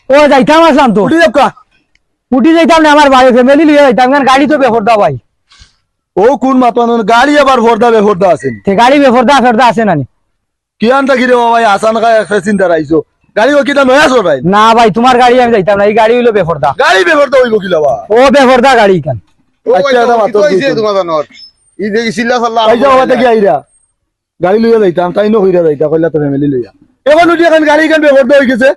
ও যাইতাম আসলাম তো উঠি যাবকা উঠি যাইতাম না আমার বাড়ি ফ্যামিলি লিয়ে যাইতাম কারণ গাড়ি তো বেফরদা ভাই ও কোন মাতন গাড়ি আবার ফর্দা বেফর্দা আছেন তে গাড়ি বেফরদা ফেরদা আছে নানি কি আনতা কি রে বাবা আসান খায় চিন্তা রাইছো গাড়ি ও কিটা নয়া চড়াই না ভাই তোমার গাড়ি আমি যাইতাম না এই গাড়ি হইলো বেফরদা গাড়ি বেফর্দা হইব কি লাবা ও বেফরদা গাড়ি কেন আচ্ছা এটা মাত্র ই দেখি চিল্লা চাল্লা আই যাও হতে কি আইরা গাড়ি লইয়া যাইতাম তাই নো হইরা যাইতা কইলা তো ফ্যামিলি লইয়া এখন উঠি এখন গাড়ি কেন বেফর্দা হই গেছে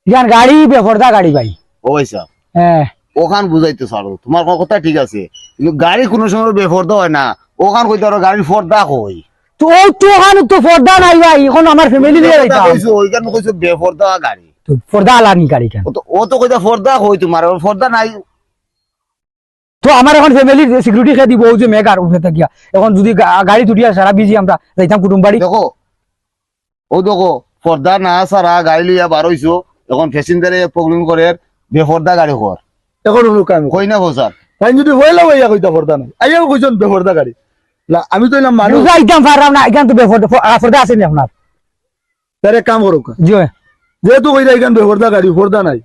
ইয়ান গাড়ি বেফরদা গাড়ি ভাই ও ভাইসা হ্যাঁ ওখান বুঝাইতে ছাড়ো তোমার কথা ঠিক আছে কিন্তু গাড়ি কোনো সময় বেফর্দা হয় না ওখান কইতে আরো গাড়ির ফর্দা কই তো ও তো ওখানে তো ফর্দা নাই ভাই এখন আমার ফ্যামিলি লিয়ে যাইতাম কইছো ওইখানে কইছো বেফর্দা গাড়ি তো ফর্দা আলানি গাড়ি কেন ও তো কইতা ফর্দা কই তোমার ওর ফর্দা নাই তো আমার এখন ফ্যামিলি সিকিউরিটি খেয়ে দিব যে মেগার উঠে থাকিয়া এখন যদি গাড়ি তুটিয়া সারা বিজি আমরা যাইতাম কুটুম বাড়ি দেখো ও দেখো ফর্দা না সারা গাড়ি লইয়া বার হইছো এখন প্যাসেঞ্জারে প্রবলেম করে বেফর্দা গাড়ি কর এখন হলো কাম কই না বসার তাই যদি হইলা হইয়া কইতা ফর্দা নাই আইয়া কইছন বেফর্দা গাড়ি না আমি তো এলাম মানুষ যাইতাম পারলাম না এখান তো ফর্দা আছে নি আপনার তার এক কাম করুক জি যেহেতু কইরা এখান বেফর্দা গাড়ি ফর্দা নাই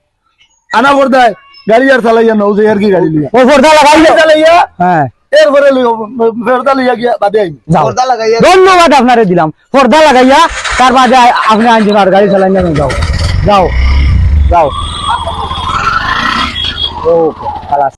আনা ফর্দায় গাড়ি আর চালাইয়া নও যে আর কি গাড়ি লইয়া ও ফর্দা লাগাইলে চালাইয়া হ্যাঁ এরপরে ফেরদা লইয়া গিয়া বাদে আইনি যাও ফর্দা লাগাইয়া ধন্যবাদ আপনারে দিলাম পর্দা লাগাইয়া তার বাদে আপনি আনছেন আর গাড়ি চালাই যাও যাও যাও ও খালাস